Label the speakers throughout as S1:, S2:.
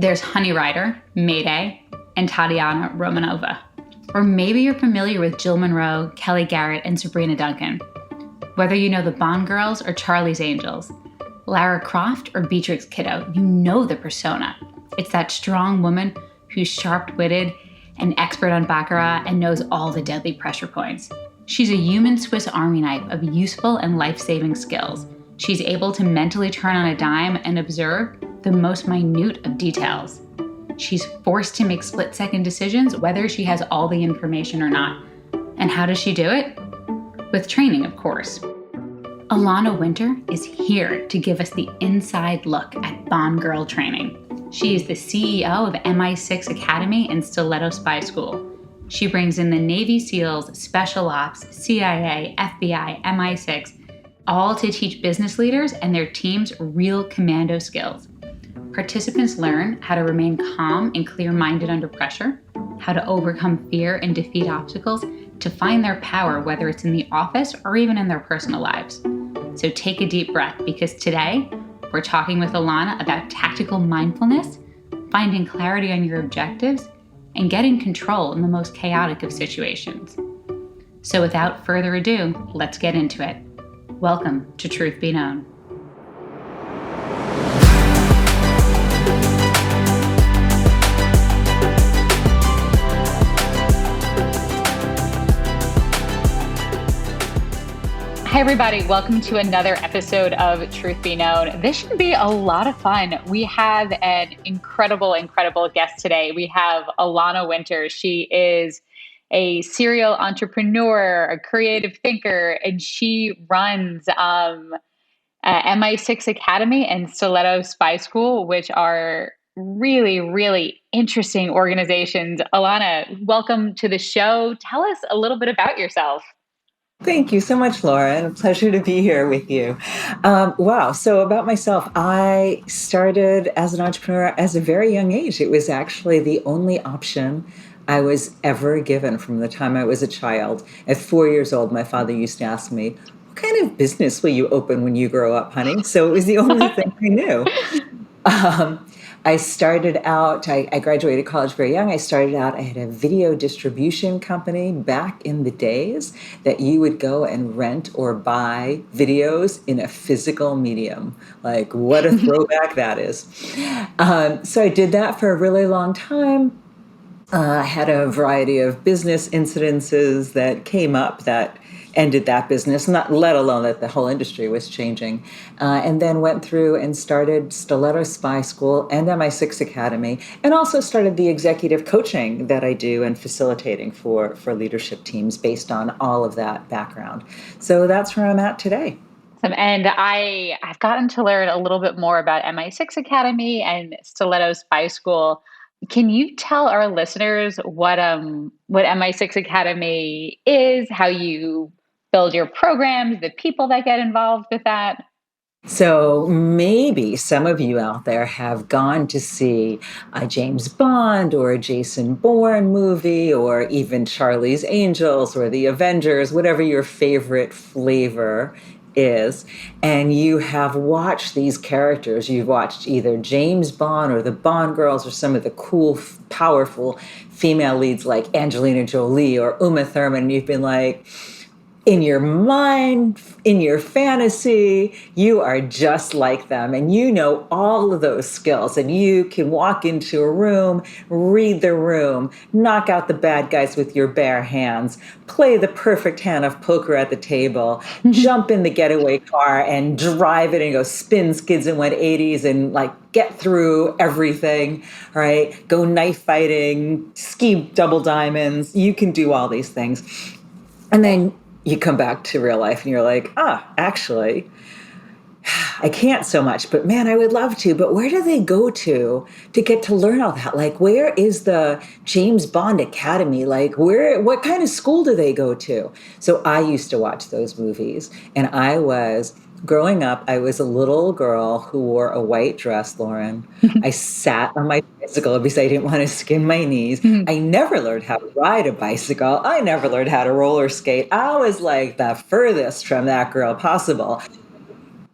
S1: There's Honey Rider, Mayday, and Tatiana Romanova. Or maybe you're familiar with Jill Monroe, Kelly Garrett, and Sabrina Duncan. Whether you know the Bond Girls or Charlie's Angels, Lara Croft or Beatrix Kiddo, you know the persona. It's that strong woman who's sharp-witted and expert on baccarat and knows all the deadly pressure points. She's a human Swiss Army knife of useful and life-saving skills. She's able to mentally turn on a dime and observe the most minute of details. She's forced to make split-second decisions whether she has all the information or not. And how does she do it? With training, of course. Alana Winter is here to give us the inside look at Bond Girl training. She is the CEO of MI6 Academy and Stiletto Spy School. She brings in the Navy SEALs, Special Ops, CIA, FBI, MI6, all to teach business leaders and their teams real commando skills. Participants learn how to remain calm and clear-minded under pressure, how to overcome fear and defeat obstacles, to find their power, whether it's in the office or even in their personal lives. So take a deep breath, because today we're talking with Alana about tactical mindfulness, finding clarity on your objectives, and getting control in the most chaotic of situations. So without further ado, let's get into it. Welcome to Truth Be Known. Hi, everybody. Welcome to another episode of Truth Be Known. This should be a lot of fun. We have an incredible guest today. We have Alana Winter. She is a serial entrepreneur, a creative thinker, and she runs MI6 Academy and Stiletto Spy School, which are really interesting organizations. Alana, welcome to the show. Tell us a little bit about yourself.
S2: Thank you so much, Laura. A pleasure to be here with you. Wow. So about myself, I started as an entrepreneur at a very young age. It was actually the only option I was ever given from the time I was a child. At 4 years old, my father used to ask me, "What kind of business will you open when you grow up, honey?" So it was the only thing I knew. I started out, I graduated college very young. I had a video distribution company back in the days that you would go and rent or buy videos in a physical medium. Like, what a throwback that is. So I did that for a really long time. I had a variety of business incidences that came up that ended that business, not let alone that the whole industry was changing. And then went through and started Stiletto Spy School and MI6 Academy, and also started the executive coaching that I do and facilitating for leadership teams based on all of that background. So that's where I'm at today.
S1: And I've gotten to learn a little bit more about MI6 Academy and Stiletto Spy School. Can you tell our listeners what MI6 Academy is, how you build your programs, the people that get involved with that?
S2: So maybe some of you out there have gone to see a James Bond or a Jason Bourne movie, or even Charlie's Angels or the Avengers, whatever your favorite flavor is, and you have watched these characters. You've watched either James Bond or the Bond Girls or some of the cool, powerful female leads like Angelina Jolie or Uma Thurman, and you've been like, in your mind, in your fantasy, you are just like them, and you know all of those skills, and you can walk into a room, read the room, knock out the bad guys with your bare hands, play the perfect hand of poker at the table, jump in the getaway car and drive it and go spin skids in 180s and like get through everything, right? Go knife fighting, ski double diamonds. You can do all these things. And then you come back to real life and you're like, actually, I can't so much, but man, I would love to. But where do they go to get to learn all that? Like, where is the James Bond Academy? Like, what kind of school do they go to? So I used to watch those movies, and growing up, I was a little girl who wore a white dress, Lauren. I sat on my bicycle because I didn't want to skin my knees. I never learned how to ride a bicycle. I never learned how to roller skate. I was like the furthest from that girl possible.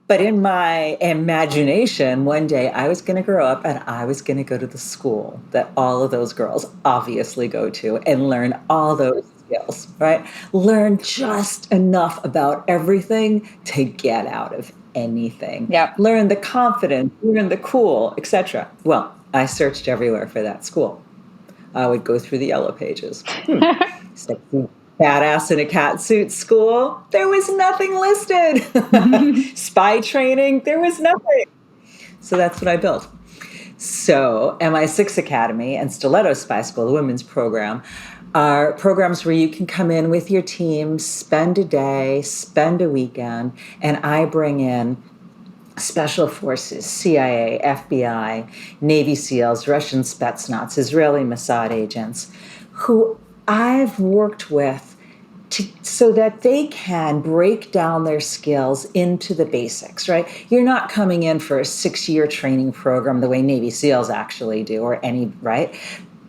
S2: But in my imagination, one day I was going to grow up and I was going to go to the school that all of those girls obviously go to and learn all those skills, right? Learn just enough about everything to get out of anything.
S1: Yep.
S2: Learn the confidence, learn the cool, etc. Well, I searched everywhere for that school. I would go through the yellow pages. Sexy badass in a cat suit school, there was nothing listed. Spy training, there was nothing. So that's what I built. So MI6 Academy and Stiletto Spy School, the women's program, are programs where you can come in with your team, spend a day, spend a weekend, and I bring in Special Forces, CIA, FBI, Navy SEALs, Russian Spetsnaz, Israeli Mossad agents, who I've worked with so that they can break down their skills into the basics, right? You're not coming in for a 6-year training program the way Navy SEALs actually do, or any, right?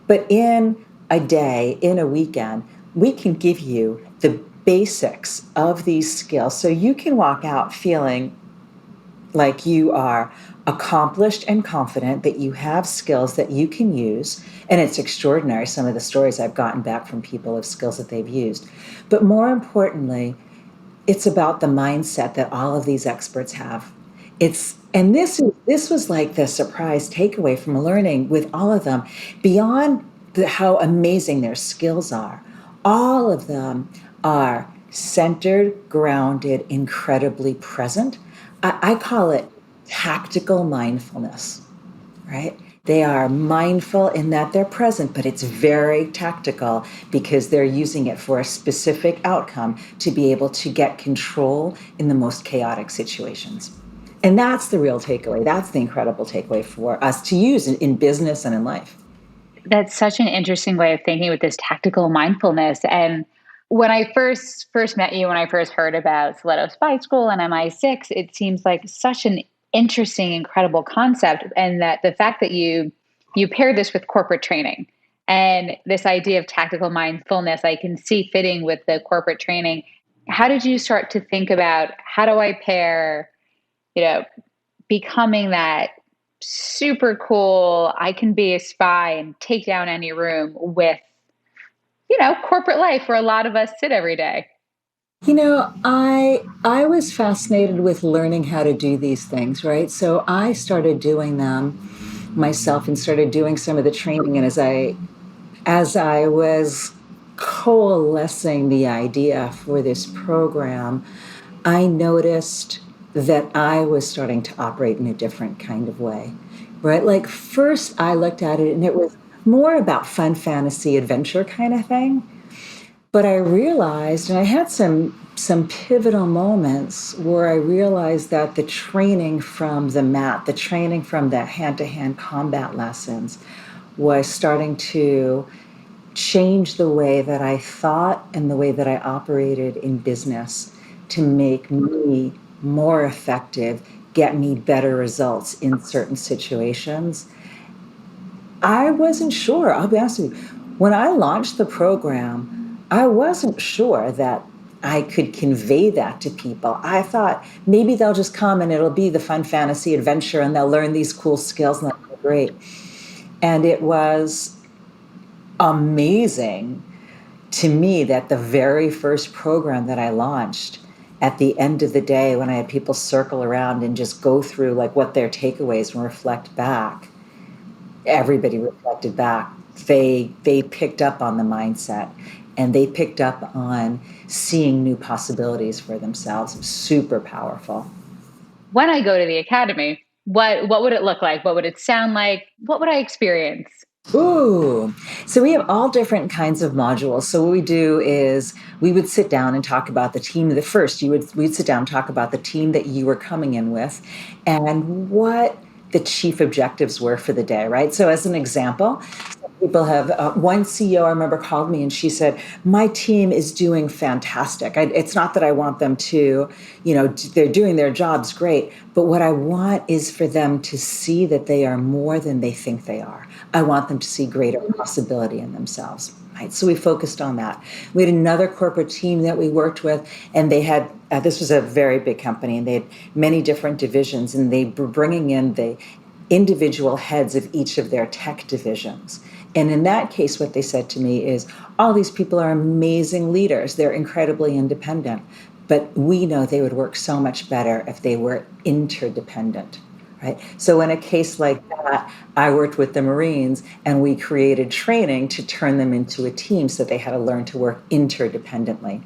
S2: But in a day, in a weekend, we can give you the basics of these skills so you can walk out feeling like you are accomplished and confident, that you have skills that you can use. And it's extraordinary, some of the stories I've gotten back from people of skills that they've used. But more importantly, it's about the mindset that all of these experts have. And this was like the surprise takeaway from learning with all of them, beyond how amazing their skills are. All of them are centered, grounded, incredibly present. I call it tactical mindfulness, right? They are mindful in that they're present, but it's very tactical because they're using it for a specific outcome to be able to get control in the most chaotic situations. And that's the real takeaway. That's the incredible takeaway for us to use in business and in life.
S1: That's such an interesting way of thinking with this tactical mindfulness. And when I first met you, when I first heard about Stiletto Spy School and MI6, it seems like such an interesting, incredible concept. And that the fact that you paired this with corporate training and this idea of tactical mindfulness, I can see fitting with the corporate training. How did you start to think about, how do I pair, becoming that super cool, I can be a spy and take down any room, with, corporate life where a lot of us sit every day?
S2: I was fascinated with learning how to do these things, right? So I started doing them myself and started doing some of the training. And as I was coalescing the idea for this program, I noticed that I was starting to operate in a different kind of way, right? Like first I looked at it and it was more about fun fantasy adventure kind of thing. But I realized, and I had some pivotal moments where I realized that the training from the mat, the training from the hand-to-hand combat lessons was starting to change the way that I thought and the way that I operated in business to make me more effective, get me better results in certain situations. I wasn't sure, I'll be honest with you. When I launched the program, I wasn't sure that I could convey that to people. I thought maybe they'll just come and it'll be the fun fantasy adventure and they'll learn these cool skills and that'll be great. And it was amazing to me that the very first program that I launched, at the end of the day, when I had people circle around and just go through like what their takeaways and reflect back, everybody reflected back. They picked up on the mindset and they picked up on seeing new possibilities for themselves. It was super powerful.
S1: When I go to the academy, what would it look like? What would it sound like? What would I experience?
S2: Ooh, so we have all different kinds of modules. So what we do is we would sit down and talk about the team. We'd sit down and talk about the team that you were coming in with and what the chief objectives were for the day, right? So as an example, people have, one CEO I remember called me and she said, my team is doing fantastic. It's not that I want them to, they're doing their jobs great, but what I want is for them to see that they are more than they think they are. I want them to see greater possibility in themselves. Right, so we focused on that. We had another corporate team that we worked with, and they had, this was a very big company, and they had many different divisions, and they were bringing in the individual heads of each of their tech divisions. And in that case, what they said to me is, all these people are amazing leaders. They're incredibly independent, but we know they would work so much better if they were interdependent. Right. So in a case like that, I worked with the Marines and we created training to turn them into a team so they had to learn to work interdependently.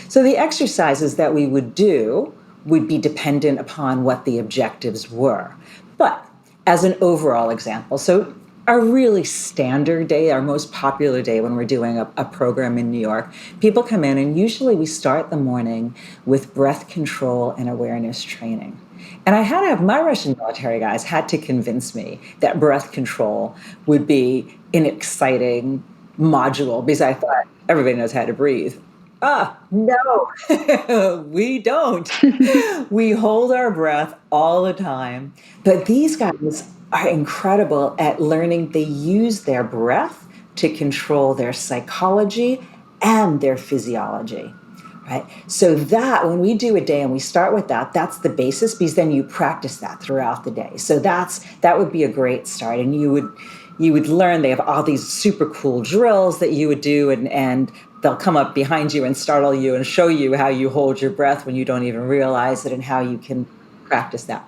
S2: So the exercises that we would do would be dependent upon what the objectives were. But as an overall example, so our really standard day, our most popular day when we're doing a program in New York, people come in and usually we start the morning with breath control and awareness training. And I had to have my Russian military guys had to convince me that breath control would be an exciting module because I thought everybody knows how to breathe. No, we don't. We hold our breath all the time. But these guys are incredible at learning. They use their breath to control their psychology and their physiology. Right. So that when we do a day and we start with that, that's the basis because then you practice that throughout the day. So that would be a great start. And you would learn they have all these super cool drills that you would do and they'll come up behind you and startle you and show you how you hold your breath when you don't even realize it and how you can practice that.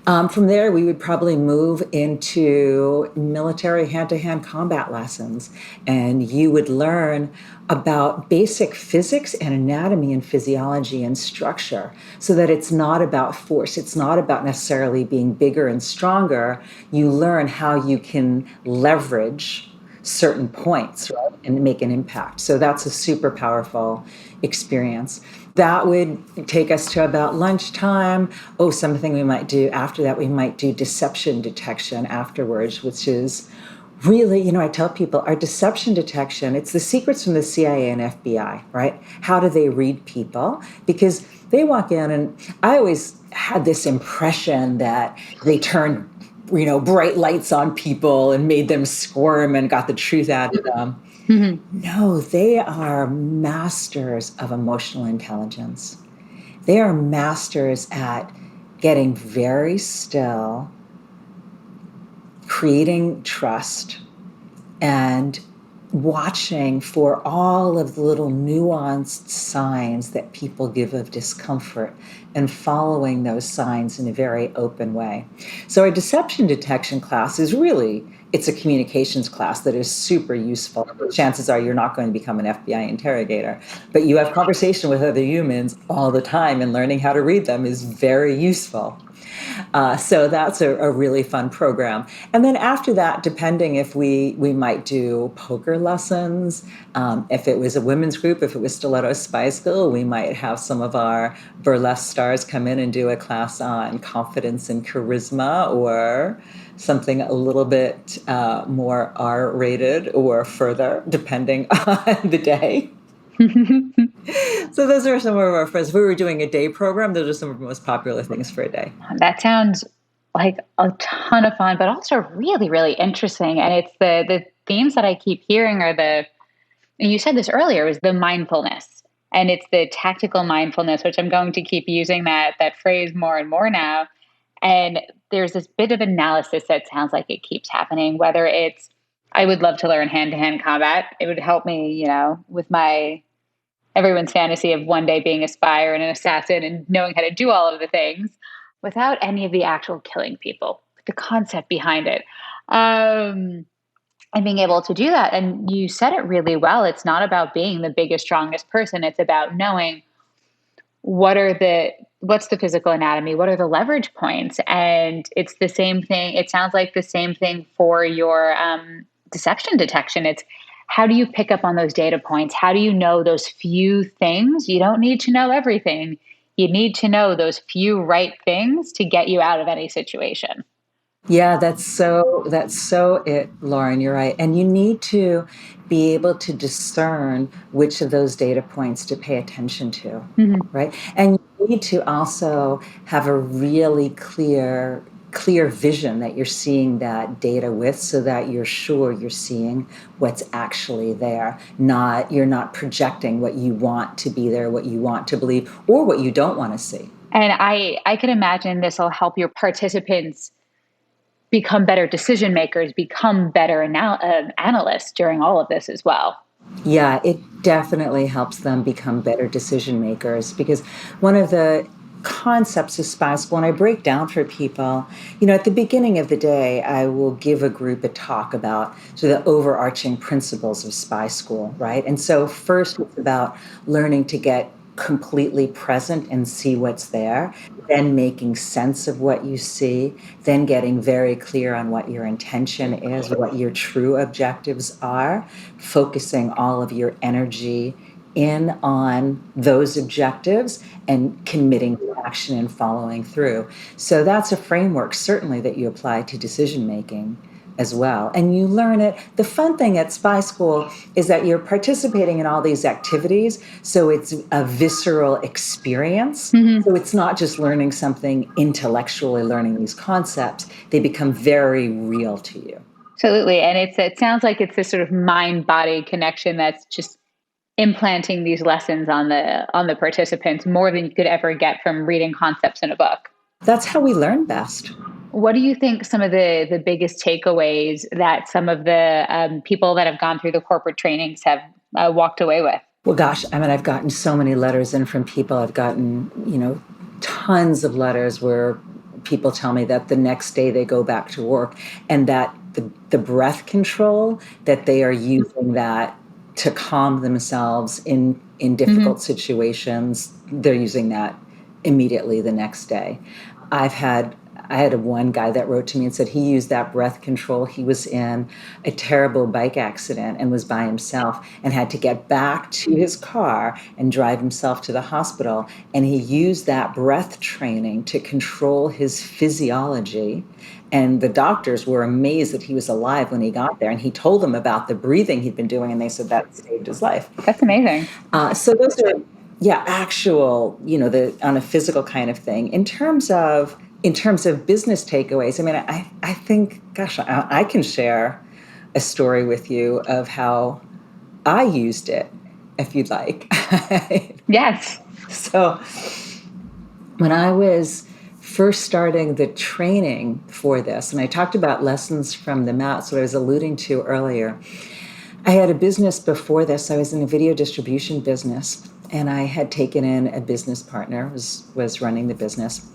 S2: From there, we would probably move into military hand-to-hand combat lessons, and you would learn about basic physics and anatomy and physiology and structure so that it's not about force. It's not about necessarily being bigger and stronger. You learn how you can leverage certain points, right, and make an impact. So that's a super powerful experience. That would take us to about lunchtime. Oh, something we might do after that, we might do deception detection afterwards, which is really, I tell people our deception detection, it's the secrets from the CIA and FBI, right? How do they read people? Because they walk in and I always had this impression that they turned bright lights on people and made them squirm and got the truth out of them. Mm-hmm. No, they are masters of emotional intelligence. They are masters at getting very still, creating trust, and watching for all of the little nuanced signs that people give of discomfort and following those signs in a very open way. So our deception detection class is really, it's a communications class that is super useful. Chances are you're not going to become an FBI interrogator, but you have conversation with other humans all the time and learning how to read them is very useful. So that's a really fun program. And then after that, depending if we might do poker lessons, if it was a women's group, if it was Stiletto Spy School, we might have some of our burlesque stars come in and do a class on confidence and charisma or something a little bit more R-rated or further, depending on the day. So those are some of our friends. If we were doing a day program, those are some of the most popular things for a day.
S1: That sounds like a ton of fun, but also really, really interesting. And it's the themes that I keep hearing are and you said this earlier, was the mindfulness. And it's the tactical mindfulness, which I'm going to keep using that phrase more and more now. And there's this bit of analysis that sounds like it keeps happening, whether it's, I would love to learn hand-to-hand combat. It would help me, with everyone's fantasy of one day being a spy or an assassin and knowing how to do all of the things without any of the actual killing people, the concept behind it. And being able to do that. And you said it really well. It's not about being the biggest, strongest person. It's about knowing what's the physical anatomy? What are the leverage points? And it's the same thing. It sounds like the same thing for your deception detection. It's how do you pick up on those data points? How do you know those few things? You don't need to know everything. You need to know those few right things to get you out of any situation.
S2: Yeah, that's so it, Lauren, you're right. And you need to be able to discern which of those data points to pay attention to, right? And you need to also have a really clear clear vision that you're seeing that data with, so that you're sure you're seeing what's actually there. You're not projecting what you want to be there, what you want to believe, or what you don't want to see.
S1: And I can imagine this will help your participants become better decision makers, become better analysts during all of this as well.
S2: Yeah, it definitely helps them become better decision makers, because one of the concepts of spy school, and I break down for people, at the beginning of the day, I will give a group a talk about sort of the overarching principles of spy school, right? And so first it's about learning to get completely present and see what's there, then making sense of what you see, then getting very clear on what your intention is, what your true objectives are, focusing all of your energy in on those objectives and committing to action and following through. So that's a framework certainly that you apply to decision making as well. And you learn it. The fun thing at Spy School is that you're participating in all these activities, so it's a visceral experience.
S1: Mm-hmm.
S2: So it's not just learning something intellectually, learning these concepts. They become very real to you.
S1: Absolutely. And it sounds like it's this sort of mind body connection that's just implanting these lessons on the participants more than you could ever get from reading concepts in a book.
S2: That's how we learn best.
S1: What do you think some of the biggest takeaways that some of the people that have gone through the corporate trainings have walked away with?
S2: Well, gosh, I mean, I've gotten so many letters in from people. I've gotten, tons of letters where people tell me that the next day they go back to work, and that the breath control that they are using, that to calm themselves in difficult situations, they're using that immediately the next day. I had one guy that wrote to me and said he used that breath control. He was in a terrible bike accident and was by himself and had to get back to his car and drive himself to the hospital. And he used that breath training to control his physiology. And the doctors were amazed that he was alive when he got there. And he told them about the breathing he'd been doing, and they said that saved his life.
S1: That's amazing.
S2: So those are, actual, on a physical kind of thing. In terms of business takeaways, I mean, I think, gosh, I can share a story with you of how I used it, if you'd like.
S1: Yes.
S2: So when I was first starting the training for this, and I talked about lessons from the mat, so I was alluding to earlier, I had a business before this. I was in a video distribution business, and I had taken in a business partner, was running the business.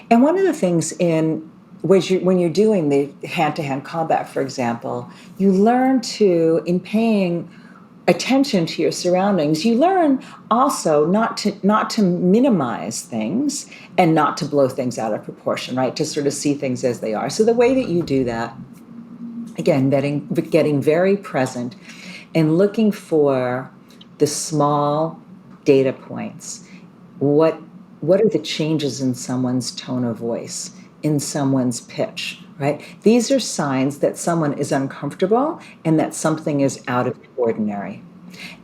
S2: And one of the things when you're doing the hand-to-hand combat, for example, you learn to, in paying attention to your surroundings, you learn also not to minimize things and not to blow things out of proportion, right? To sort of see things as they are. So the way that you do that, again, getting very present and looking for the small data points. What are the changes in someone's tone of voice, in someone's pitch, right? These are signs that someone is uncomfortable and that something is out of the ordinary.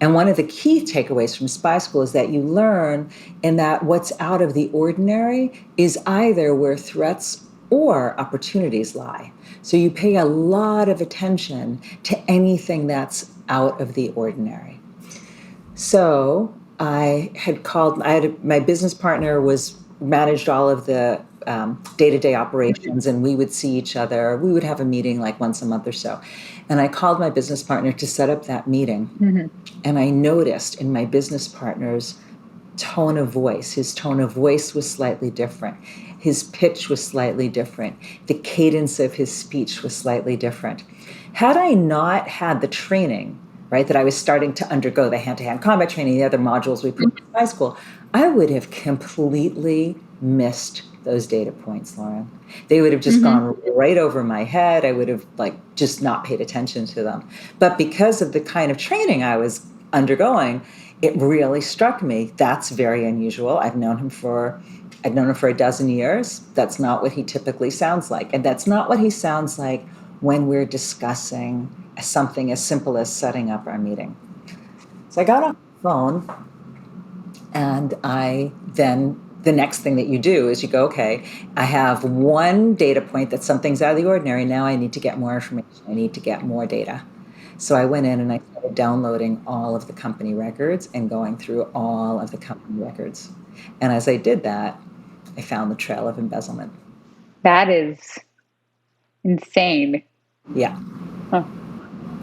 S2: And one of the key takeaways from Spy School is that you learn in that what's out of the ordinary is either where threats or opportunities lie. So you pay a lot of attention to anything that's out of the ordinary. So my business partner managed all of the day-to-day operations, and we would see each other. We would have a meeting like once a month or so. And I called my business partner to set up that meeting. Mm-hmm. And I noticed in my business partner's tone of voice, his tone of voice was slightly different. His pitch was slightly different. The cadence of his speech was slightly different. Had I not had the training, right, that I was starting to undergo, the hand-to-hand combat training, the other modules we put in high school, I would have completely missed those data points, Lauren. They would have just gone right over my head. I would have just not paid attention to them. But because of the kind of training I was undergoing, it really struck me. That's very unusual. I've known him for a dozen years. That's not what he typically sounds like. And that's not what he sounds like when we're discussing something as simple as setting up our meeting. So I got on the phone, and I then the next thing that you do is you go, okay, I have one data point that something's out of the ordinary. Now I need to get more information. I need to get more data. So I went in and I started downloading all of the company records and going through all of the company records. And as I did that, I found the trail of embezzlement.
S1: That is insane.
S2: Yeah,
S1: Huh.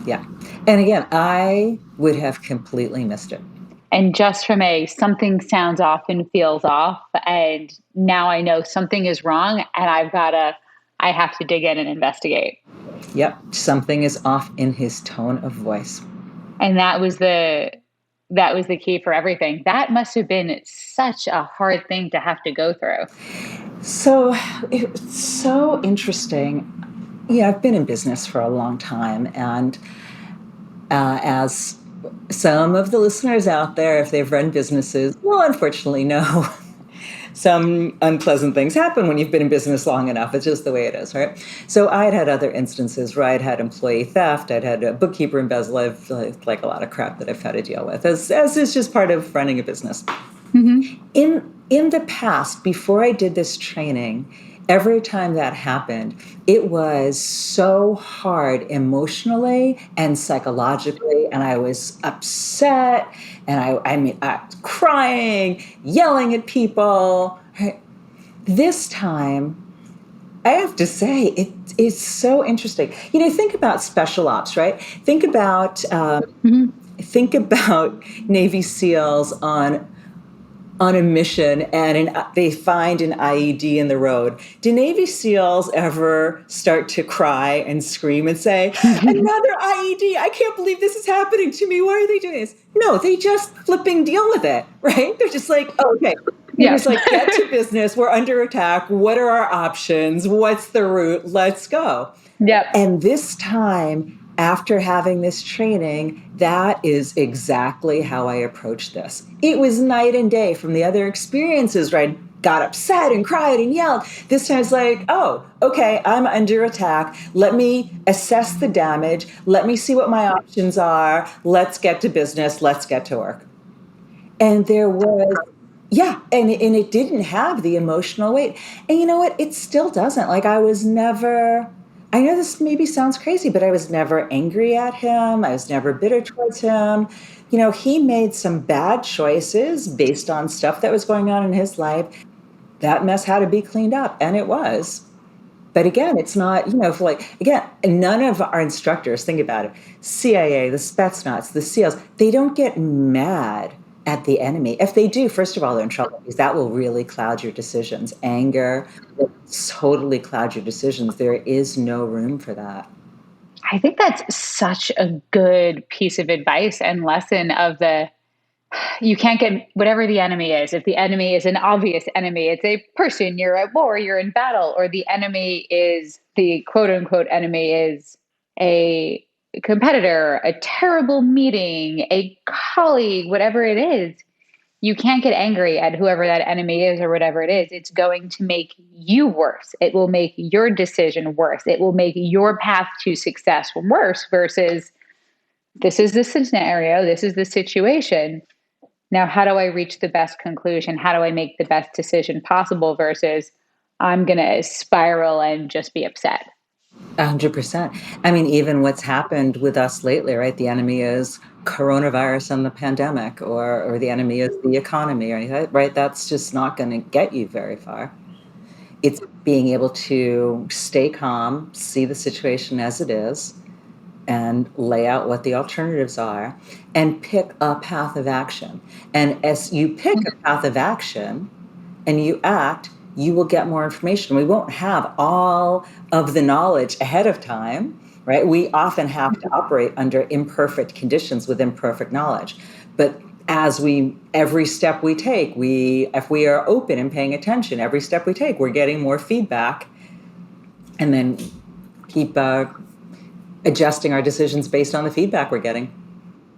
S2: yeah. And again, I would have completely missed it.
S1: And just from a something sounds off and feels off, and now I know something is wrong, and I have to dig in and investigate.
S2: Yep, something is off in his tone of voice.
S1: And that was the key for everything. That must have been such a hard thing to have to go through.
S2: So it's so interesting. Yeah, I've been in business for a long time, and as some of the listeners out there, if they've run businesses, will unfortunately know some unpleasant things happen when you've been in business long enough. It's just the way it is, right? So I'd had other instances where I'd had employee theft, I'd had a bookkeeper embezzle, I've like a lot of crap that I've had to deal with, as is just part of running a business.
S1: Mm-hmm.
S2: In the past, before I did this training, every time that happened, it was so hard emotionally and psychologically, and I was upset, and I mean, I was crying, yelling at people. This time, I have to say, it is so interesting. Think about special ops, right?
S1: Mm-hmm.
S2: Think about Navy SEALs on a mission and they find an IED in the road. Do Navy SEALs ever start to cry and scream and say, another IED, I can't believe this is happening to me. Why are they doing this? No, they just flipping deal with it, right? They're just like, oh, okay. They're
S1: Yeah.
S2: just like, get to business. We're under attack. What are our options? What's the route? Let's go.
S1: Yep.
S2: And this time, after having this training, that is exactly how I approached this. It was night and day from the other experiences where I got upset and cried and yelled. This time it's like, oh, okay, I'm under attack. Let me assess the damage. Let me see what my options are. Let's get to business. Let's get to work. And there was, yeah, and it didn't have the emotional weight. And you know what? It still doesn't. Like I know this maybe sounds crazy, but I was never angry at him. I was never bitter towards him. He made some bad choices based on stuff that was going on in his life. That mess had to be cleaned up, and it was. But again, it's not, again, none of our instructors, think about it, CIA, the Spetsnaz, the SEALs, they don't get mad at the enemy. If they do, first of all, they're in trouble because that will really cloud your decisions. Anger will totally cloud your decisions. There is no room for that.
S1: I think that's such a good piece of advice and lesson of you can't get whatever the enemy is. If the enemy is an obvious enemy, it's a person, you're at war, you're in battle, or the quote unquote enemy is a competitor, a terrible meeting, a colleague, whatever it is. You can't get angry at whoever that enemy is or whatever it is. It's going to make you worse. It will make your decision worse. It will make your path to success worse versus this is the scenario, this is the situation. Now, how do I reach the best conclusion? How do I make the best decision possible versus I'm going to spiral and just be upset?
S2: 100%. I mean, even what's happened with us lately, right? The enemy is coronavirus and the pandemic, or the enemy is the economy, right? That's just not going to get you very far. It's being able to stay calm, see the situation as it is, and lay out what the alternatives are and pick a path of action. And as you pick a path of action and you act, you will get more information. We won't have all of the knowledge ahead of time, right? We often have to operate under imperfect conditions with imperfect knowledge. But every step we take, if we are open and paying attention, every step we take, we're getting more feedback, and then keep adjusting our decisions based on the feedback we're getting.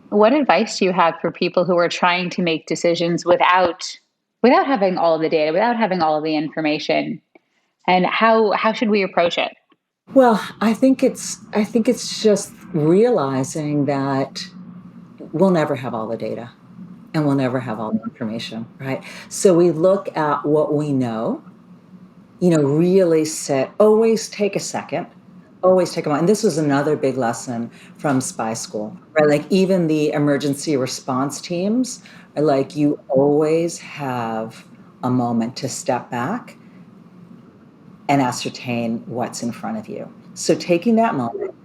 S1: What advice do you have for people who are trying to make decisions without having all of the data, without having all of the information? And how should we approach it?
S2: Well, I think it's just realizing that we'll never have all the data. and we'll never have all the information, right? So we look at what we know, really sit, always take a second, always take a moment. And this was another big lesson from spy school, right? Like even the emergency response teams are like, you always have a moment to step back and ascertain what's in front of you. So taking that moment,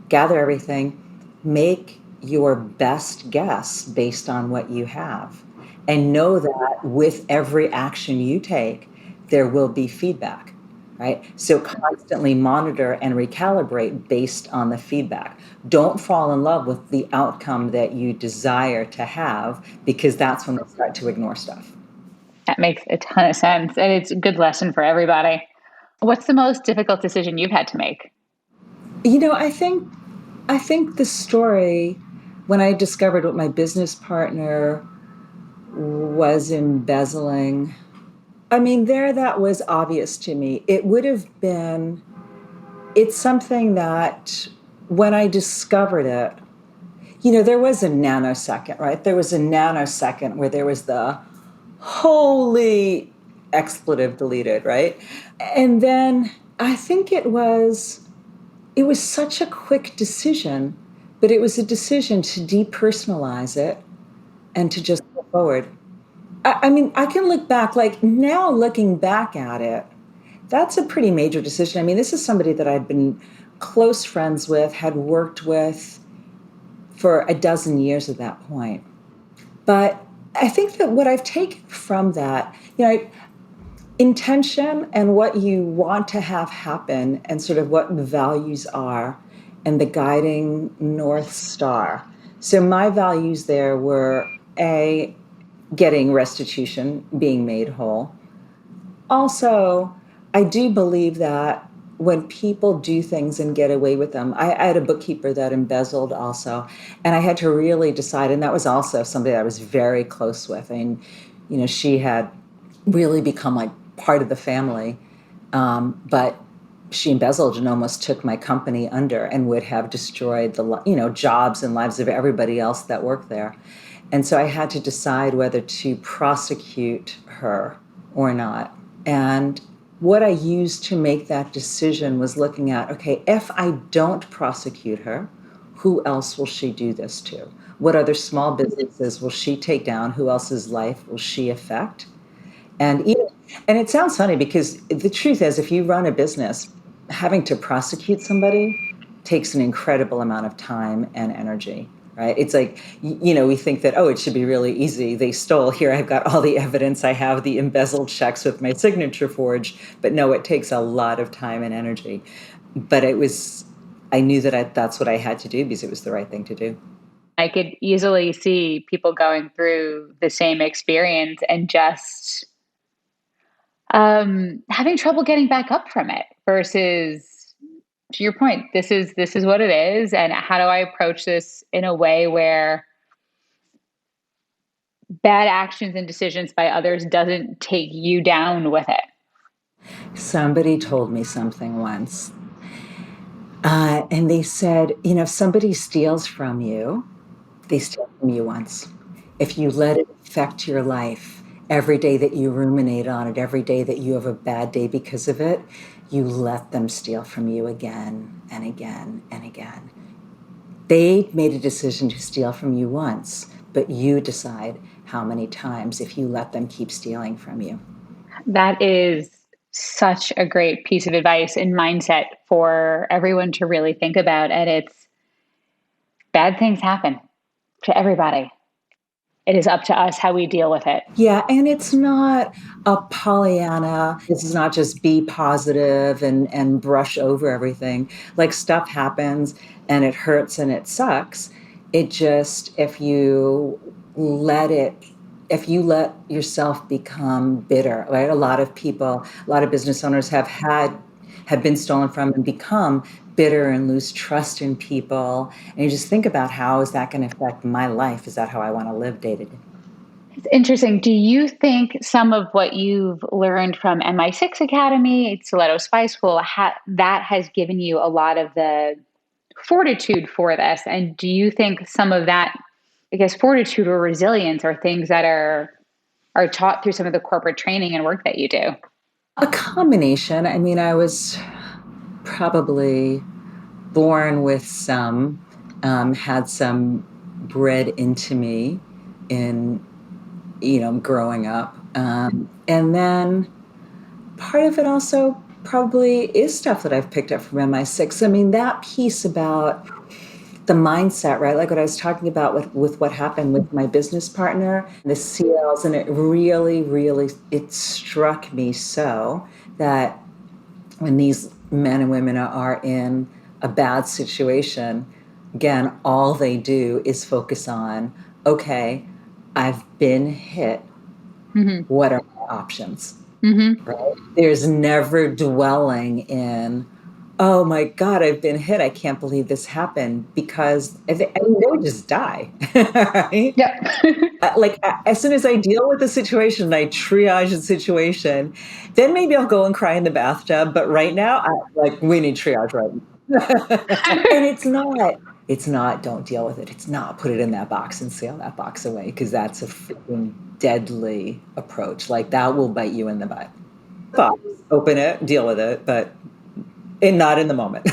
S2: gather everything, make your best guess based on what you have. And know that with every action you take, there will be feedback, right? So constantly monitor and recalibrate based on the feedback. Don't fall in love with the outcome that you desire to have, because that's when we start to ignore stuff.
S1: That makes a ton of sense. And it's a good lesson for everybody. What's the most difficult decision you've had to make?
S2: I think the story, when I discovered what my business partner was embezzling, I mean, that was obvious to me. It's something that when I discovered it, there was a nanosecond, right? There was a nanosecond where there was the holy expletive deleted, right? And then I think it was such a quick decision, but it was a decision to depersonalize it and to just go forward. I mean, I can look back, like now looking back at it, that's a pretty major decision. I mean, this is somebody that I'd been close friends with, had worked with for a dozen years at that point. But I think that what I've taken from that, intention and what you want to have happen and sort of what the values are and the guiding North Star. So my values there were A, getting restitution, being made whole. Also, I do believe that when people do things and get away with them, I had a bookkeeper that embezzled also, and I had to really decide, and that was also somebody that I was very close with. And, she had really become like part of the family, but she embezzled and almost took my company under and would have destroyed the jobs and lives of everybody else that worked there. And so I had to decide whether to prosecute her or not. And what I used to make that decision was looking at, okay, if I don't prosecute her, who else will she do this to? What other small businesses will she take down? Who else's life will she affect? And even, and it sounds funny because the truth is, if you run a business, having to prosecute somebody takes an incredible amount of time and energy, right? It's like, we think that, oh, it should be really easy. They stole. Here, I've got all the evidence. I have the embezzled checks with my signature forged. But no, it takes a lot of time and energy. But I knew that that's what I had to do because it was the right thing to do.
S1: I could easily see people going through the same experience and just having trouble getting back up from it versus, to your point, this is what it is, and how do I approach this in a way where bad actions and decisions by others doesn't take you down with it.
S2: Somebody told me something once, and they said, if somebody steals from you, they steal from you once. If you let it affect your life, every day that you ruminate on it, every day that you have a bad day because of it, you let them steal from you again and again and again. They made a decision to steal from you once, but you decide how many times if you let them keep stealing from you.
S1: That is such a great piece of advice and mindset for everyone to really think about. And it's bad things happen to everybody. It is up to us how we deal with it.
S2: Yeah, and it's not a Pollyanna. This is not just be positive and brush over everything. Like stuff happens and it hurts and it sucks. It just let it if you let yourself become bitter, right? A lot of business owners have been stolen from and become bitter and lose trust in people. And you just think about, how is that going to affect my life? Is that how I want to live day to day?
S1: It's interesting. Do you think some of what you've learned from MI6 Academy, Stiletto Spy School, that has given you a lot of the fortitude for this? And do you think some of that I guess, fortitude or resilience are things that are taught through some of the corporate training and work that you do?
S2: A combination. I mean, I was probably born with some, had some bred into me in, growing up. And then part of it also probably is stuff that I've picked up from MI6. I mean, that piece about the mindset, right? Like what I was talking about with what happened with my business partner, the CLs, and it really, really, it struck me so that when these men and women are in a bad situation, again, all they do is focus on, okay, I've been hit.
S1: Hmm.
S2: What are my options?
S1: Hmm.
S2: Right? There's never dwelling in, oh my God, I've been hit. I can't believe this happened because they would just die. Right?
S1: Yep.
S2: As soon as I deal with the situation, I triage the situation, then maybe I'll go and cry in the bathtub. But right now, we need triage right now. And it's not, don't deal with it. It's not put it in that box and sail that box away because that's a freaking deadly approach. Like that will bite you in the butt. Box, open it, deal with it, but not in the moment.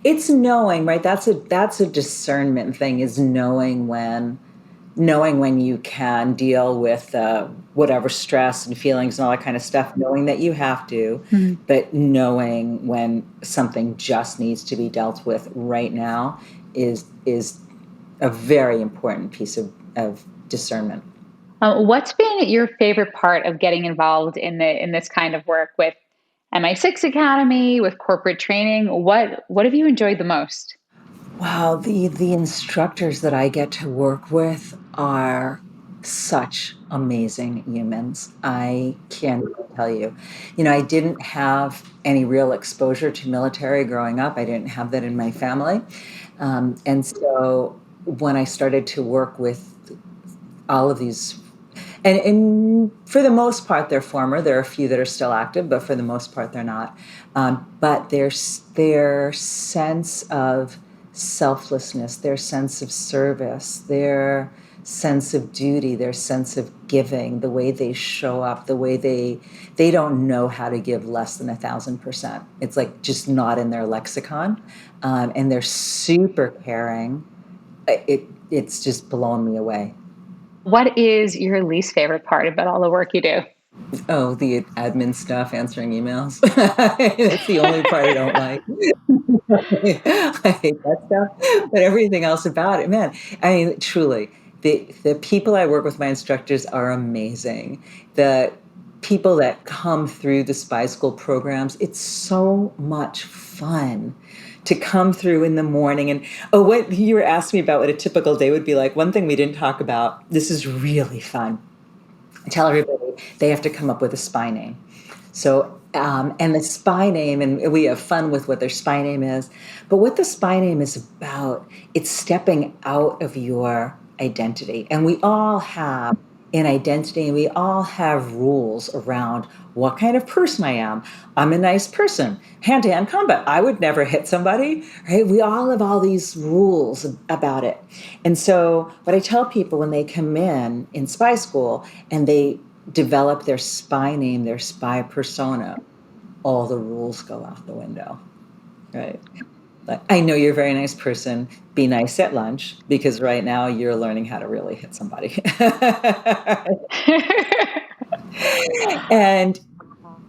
S2: It's knowing, right? That's a discernment thing, is knowing when you can deal with whatever stress and feelings and all that kind of stuff, knowing that you have to,
S1: Mhm.
S2: but knowing when something just needs to be dealt with right now is a very important piece of discernment.
S1: What's been your favorite part of getting involved in this kind of work with MI6 Academy, with corporate training? What have you enjoyed the most?
S2: Wow, the instructors that I get to work with are such amazing humans. I can't even tell you. I didn't have any real exposure to military growing up. I didn't have that in my family. And so when I started to work with all of these, and for the most part, they're former. There are a few that are still active, but for the most part, they're not. But their sense of selflessness, their sense of service, their sense of duty, their sense of giving, the way they show up, the way they don't know how to give less than 1,000%. It's like just not in their lexicon, and they're super caring. It's just blowing me away.
S1: What is your least favorite part about all the work you do?
S2: Oh, the admin stuff, answering emails. That's the only part I don't like. I hate that stuff, but everything else about it, man. I mean, truly, the people I work with, my instructors, are amazing. The people that come through the spy school programs, it's so much fun to come through in the morning. And oh, what you were asking me about what a typical day would be like. One thing we didn't talk about. This is really fun. I tell everybody they have to come up with a spy name. So, and the spy name, and we have fun with what their spy name is. But what the spy name is about, it's stepping out of your identity. And we all have an identity, and we all have rules around what kind of person I am. I'm a nice person, hand to hand combat. I would never hit somebody, right? We all have all these rules about it. And so, what I tell people when they come in spy school and they develop their spy name, their spy persona, all the rules go out the window, right? Like, I know you're a very nice person. Be nice at lunch because right now you're learning how to really hit somebody. and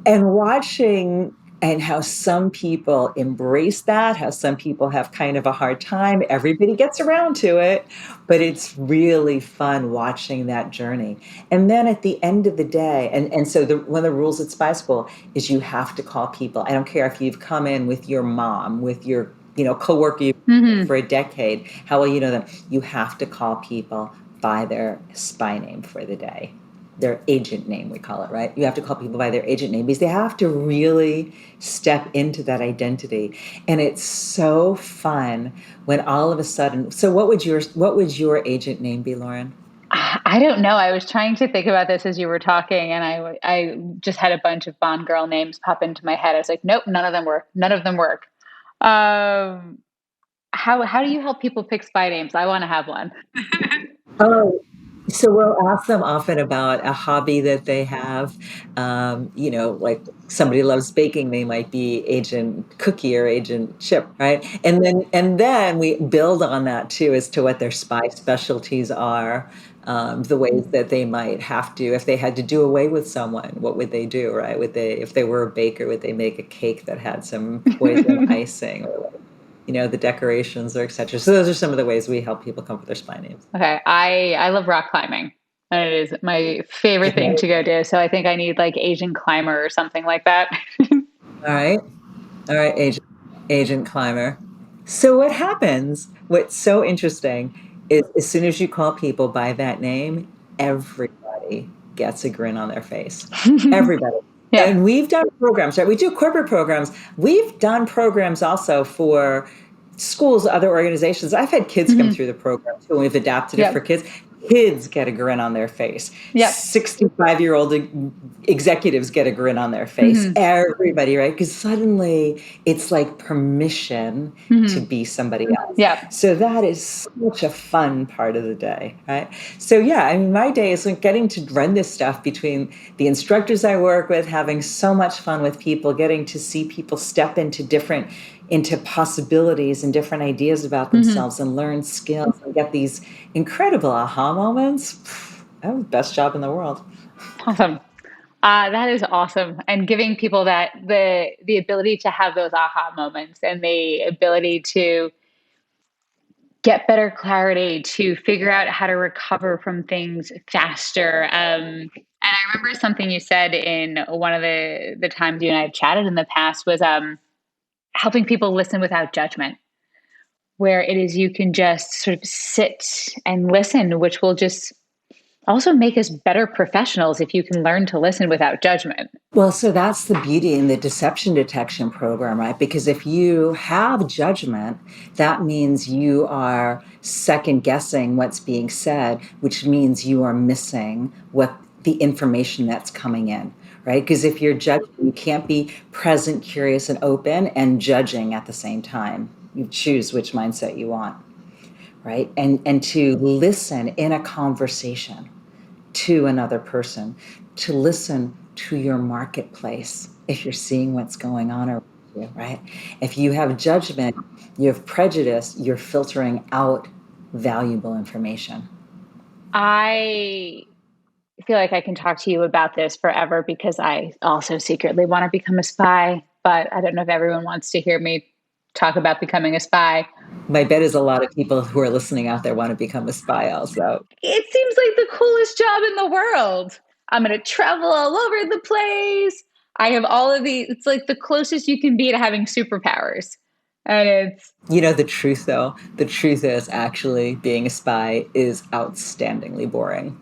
S2: and watching and how some people embrace that, how some people have kind of a hard time. Everybody gets around to it, but it's really fun watching that journey. And then at the end of the day, and so one of the rules at Spy School is you have to call people. I don't care if you've come in with your mom, with your coworker you've been with
S1: Hmm.
S2: for a decade, how well you know them. You have to call people by their spy name for the day, their agent name, we call it, right? You have to call people by their agent name because they have to really step into that identity. And it's so fun when all of a sudden, so what would your agent name be, Lauren?
S1: I don't know. I was trying to think about this as you were talking, and I just had a bunch of Bond girl names pop into my head. I was like, nope, none of them work. None of them work. Um, how do you help people pick spy names? I want to have one.
S2: Oh, so we'll ask them often about a hobby that they have. Like somebody loves baking, they might be Agent Cookie or Agent Chip, right? And then we build on that too as to what their spy specialties are, the ways that they might have to, if they had to do away with someone, what would they do, right? Would they, if they were a baker, would they make a cake that had some poison icing, or the decorations or etc. So those are some of the ways we help people come up with their spy names.
S1: Okay, I love rock climbing, and it is my favorite thing to go do. So I think I need like Asian climber or something like that.
S2: All right. All right, Agent Climber. So what happens, what's so interesting is as soon as you call people by that name, everybody gets a grin on their face. Everybody.
S1: Yeah.
S2: And we've done programs, right? We do corporate programs. We've done programs also for schools, other organizations. I've had kids come through the program too, and we've adapted it for
S1: Yep.
S2: kids. Kids get a grin on their face.
S1: Yep.
S2: 65-year-old executives get a grin on their face. Everybody, right? Because suddenly it's like permission to be somebody else.
S1: Yep.
S2: So that is such a fun part of the day, right? So yeah, I mean, my day is like getting to run this stuff between the instructors I work with, having so much fun with people, getting to see people step into possibilities and different ideas about themselves and learn skills and get these incredible aha moments. That was the best job in the world.
S1: Awesome. That is awesome, and giving people that the ability to have those aha moments and the ability to get better clarity, to figure out how to recover from things faster. And I remember something you said in one of the times you and I have chatted in the past was helping people listen without judgment, where it is you can just sort of sit and listen, which will just also make us better professionals if you can learn to listen without judgment.
S2: Well, so that's the beauty in the deception detection program, right? Because if you have judgment, that means you are second guessing what's being said, which means you are missing what the information that's coming in, right? Because if you're judging, you can't be present, curious, and open and judging at the same time. You choose which mindset you want, right? And to listen in a conversation to another person, to listen to your marketplace if you're seeing what's going on around you, right? If you have judgment, you have prejudice, you're filtering out valuable information.
S1: I feel like I can talk to you about this forever because I also secretly want to become a spy, but I don't know if everyone wants to hear me talk about becoming a spy.
S2: My bet is a lot of people who are listening out there want to become a spy also.
S1: It seems like the coolest job in the world. I'm going to travel all over the place. I have all of these. It's like the closest you can be to having superpowers. And it's
S2: The truth though, the truth is actually being a spy is outstandingly boring.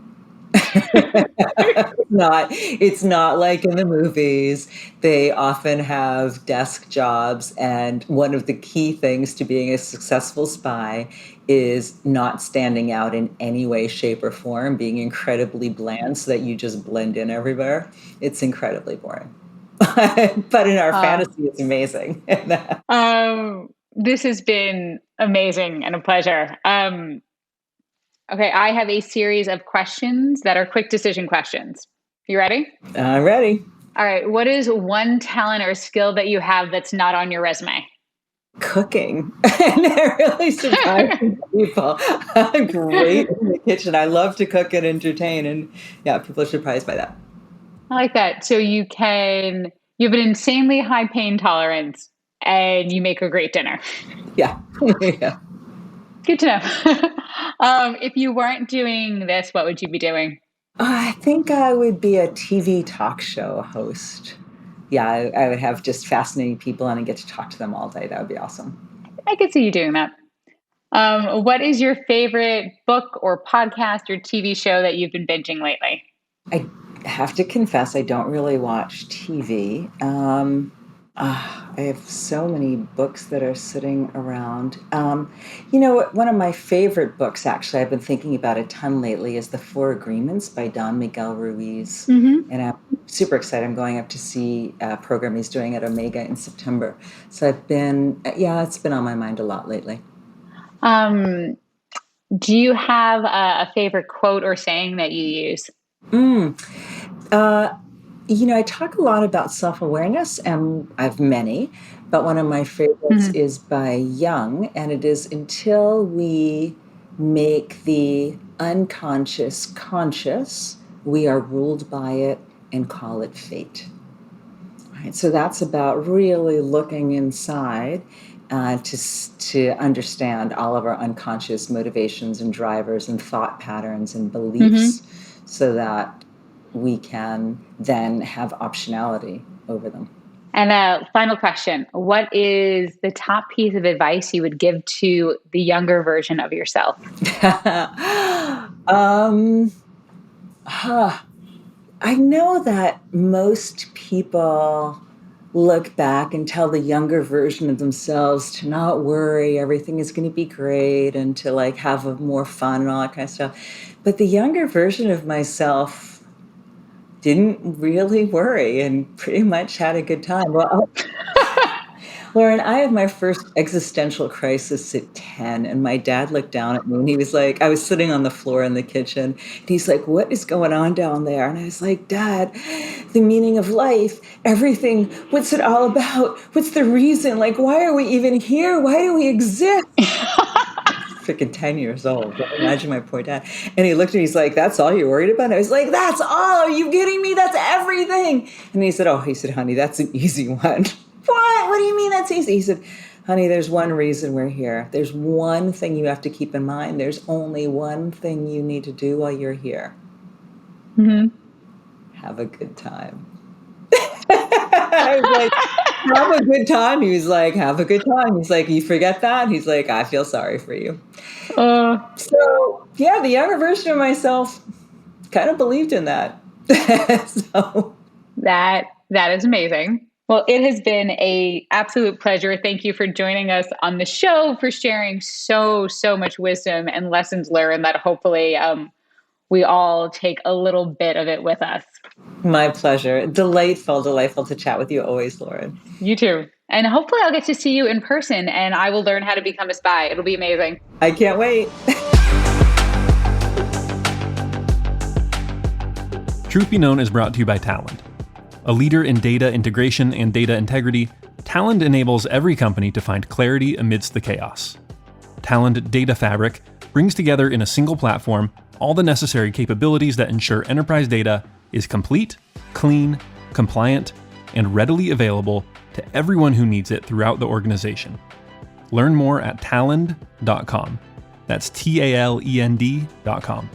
S2: It's not like in the movies. They often have desk jobs, and one of the key things to being a successful spy is not standing out in any way, shape, or form, being incredibly bland so that you just blend in everywhere. It's incredibly boring. But in our fantasy, it's amazing.
S1: this has been amazing and a pleasure. Okay, I have a series of questions that are quick decision questions. You ready?
S2: I'm ready.
S1: All right. What is one talent or skill that you have that's not on your resume?
S2: Cooking. And they're really surprising people. I'm great in the kitchen. I love to cook and entertain. And yeah, people are surprised by that.
S1: I like that. So you have an insanely high pain tolerance and you make a great dinner.
S2: Yeah. Yeah.
S1: Good to know. If you weren't doing this, what would you be doing?
S2: I think I would be a TV talk show host. Yeah, I would have just fascinating people and I get to talk to them all day. That would be awesome.
S1: I could see you doing that. What is your favorite book or podcast or TV show that you've been binging lately?
S2: I have to confess, I don't really watch TV. I have so many books that are sitting around. One of my favorite books, actually, I've been thinking about a ton lately, is The Four Agreements by Don Miguel Ruiz. And I'm super excited. I'm going up to see a program he's doing at Omega in September. So it's been on my mind a lot lately.
S1: Do you have a favorite quote or saying that you use?
S2: Mm. Uh, I talk a lot about self-awareness, and I have many, but one of my favorites
S1: Mhm.
S2: is by Jung, and it is until we make the unconscious conscious, we are ruled by it and call it fate. Right? So that's about really looking inside to understand all of our unconscious motivations and drivers and thought patterns and beliefs
S1: Mhm.
S2: so that we can then have optionality over them.
S1: And a final question. What is the top piece of advice you would give to the younger version of yourself?
S2: um, huh. I know that most people look back and tell the younger version of themselves to not worry, everything is going to be great, and to like have a more fun and all that kind of stuff. But the younger version of myself didn't really worry and pretty much had a good time. Well, Lauren, I had my first existential crisis at 10, and my dad looked down at me and he was like, I was sitting on the floor in the kitchen, and he's like, "What is going on down there?" And I was like, "Dad, the meaning of life, everything, what's it all about? What's the reason? Like, why are we even here? Why do we exist?" Freaking 10 years old. Imagine my poor dad. And he looked at me, he's like, "That's all you're worried about?" And I was like, "That's all. Are you kidding me? That's everything." And he said, "Honey, that's an easy one." "What? What do you mean that's easy?" He said, "Honey, there's one reason we're here. There's one thing you have to keep in mind. There's only one thing you need to do while you're here.
S1: Mhm.
S2: Have a good time." I was like, "Have a good time." He was like, "Have a good time." He's like, "You forget that?" He's like, "I feel sorry for you."
S1: Uh,
S2: So, yeah, the younger version of myself kind of believed in that. So,
S1: that is amazing. Well, it has been a absolute pleasure. Thank you for joining us on the show, for sharing so much wisdom and lessons learned that hopefully we all take a little bit of it with us.
S2: my pleasure. Delightful to chat with you always, Lauren.
S1: You too. And hopefully I'll get to see you in person and I will learn how to become a spy. It'll be amazing.
S2: I can't wait.
S3: Truth Be Known is brought to you by Talend. A leader in data integration and data integrity, Talend enables every company to find clarity amidst the chaos. Talend Data Fabric brings together in a single platform all the necessary capabilities that ensure enterprise data is complete, clean, compliant, and readily available to everyone who needs it throughout the organization. Learn more at talend.com. That's TALEND.com.